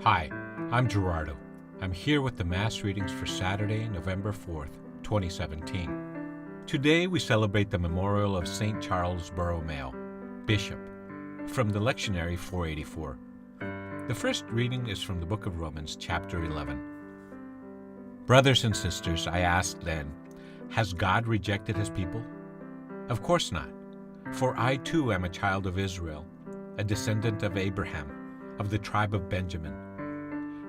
Hi, I'm Gerardo. I'm here with the Mass readings for Saturday, November 4th, 2017. Today we celebrate the memorial of St. Charles Borromeo, Bishop, from the Lectionary 484. The first reading is from the book of Romans, chapter 11. Brothers and sisters, I ask then, has God rejected his people? Of course not. For I too am a child of Israel, a descendant of Abraham, of the tribe of Benjamin.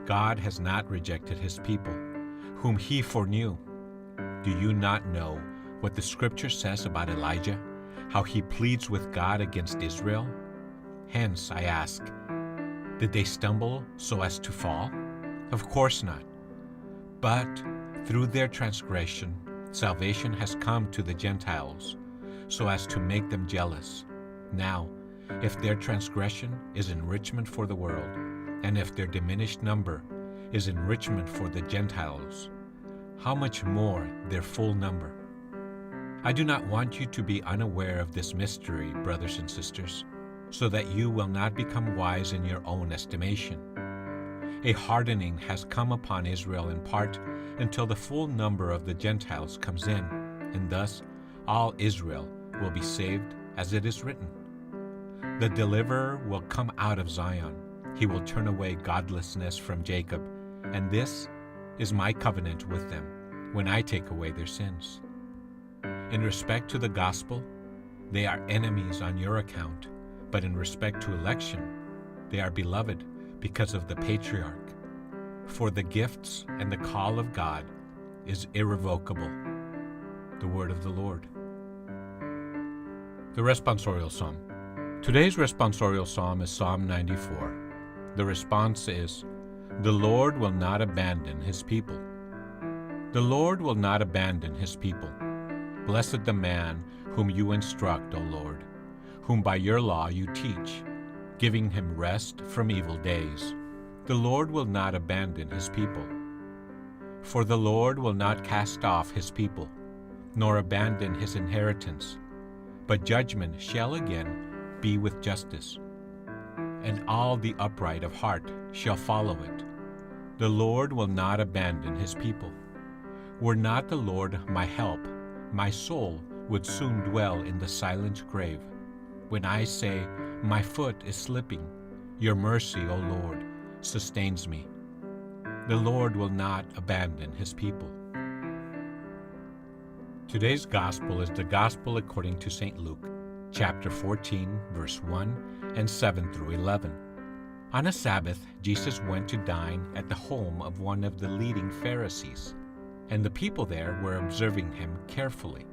God has not rejected his people, whom he foreknew. Do you not know what the scripture says about Elijah, how he pleads with God against Israel? Hence, I ask, did they stumble so as to fall? Of course not. But through their transgression, salvation has come to the Gentiles, so as to make them jealous. Now, if their transgression is enrichment for the world, and if their diminished number is enrichment for the Gentiles, how much more their full number? I do not want you to be unaware of this mystery, brothers and sisters, so that you will not become wise in your own estimation. A hardening has come upon Israel in part until the full number of the Gentiles comes in, and thus all Israel will be saved, as it is written. The deliverer will come out of Zion. He will turn away godlessness from Jacob, and this is my covenant with them when I take away their sins. In respect to the gospel, they are enemies on your account, but in respect to election, they are beloved because of the patriarch. For the gifts and the call of God is irrevocable. The word of the Lord. The responsorial psalm. Today's responsorial psalm is Psalm 94. The response is, the Lord will not abandon his people. The Lord will not abandon his people. Blessed the man whom you instruct, O Lord, whom by your law you teach, giving him rest from evil days. The Lord will not abandon his people. For the Lord will not cast off his people, nor abandon his inheritance, but judgment shall again be with justice, and all the upright of heart shall follow it. The Lord will not abandon his people. Were not the Lord my help, my soul would soon dwell in the silent grave. When I say, my foot is slipping, your mercy, O Lord, sustains me. The Lord will not abandon his people. Today's gospel is the gospel according to St. Luke, chapter 14, verse 1 and 7 through 11. On a Sabbath, Jesus went to dine at the home of one of the leading Pharisees, and the people there were observing him carefully.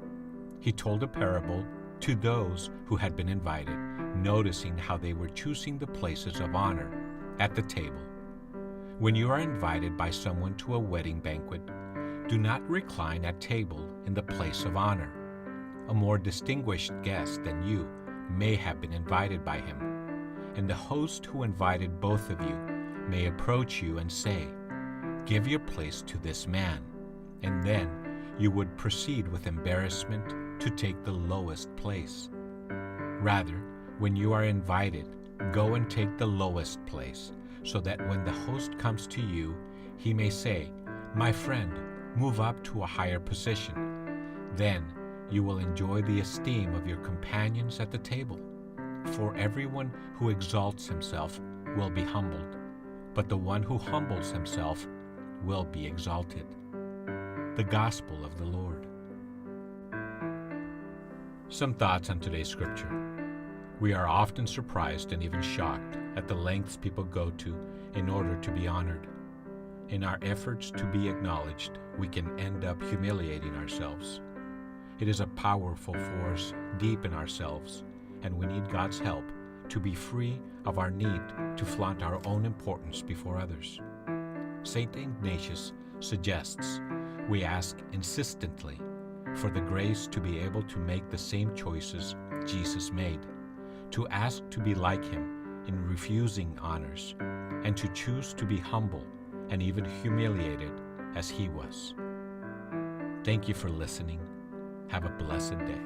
He told a parable to those who had been invited, noticing how they were choosing the places of honor at the table. When you are invited by someone to a wedding banquet, do not recline at table in the place of honor. A more distinguished guest than you may have been invited by him, and the host who invited both of you may approach you and say, give your place to this man, and then you would proceed with embarrassment to take the lowest place. Rather, when you are invited, go and take the lowest place, so that when the host comes to you, he may say, my friend, move up to a higher position. Then you will enjoy the esteem of your companions at the table. For everyone who exalts himself will be humbled, but the one who humbles himself will be exalted. The Gospel of the Lord. Some thoughts on today's scripture. We are often surprised and even shocked at the lengths people go to in order to be honored. In our efforts to be acknowledged, we can end up humiliating ourselves. It is a powerful force deep in ourselves, and we need God's help to be free of our need to flaunt our own importance before others. St. Ignatius suggests we ask insistently for the grace to be able to make the same choices Jesus made, to ask to be like him in refusing honors, and to choose to be humble and even humiliated as he was. Thank you for listening. Have a blessed day.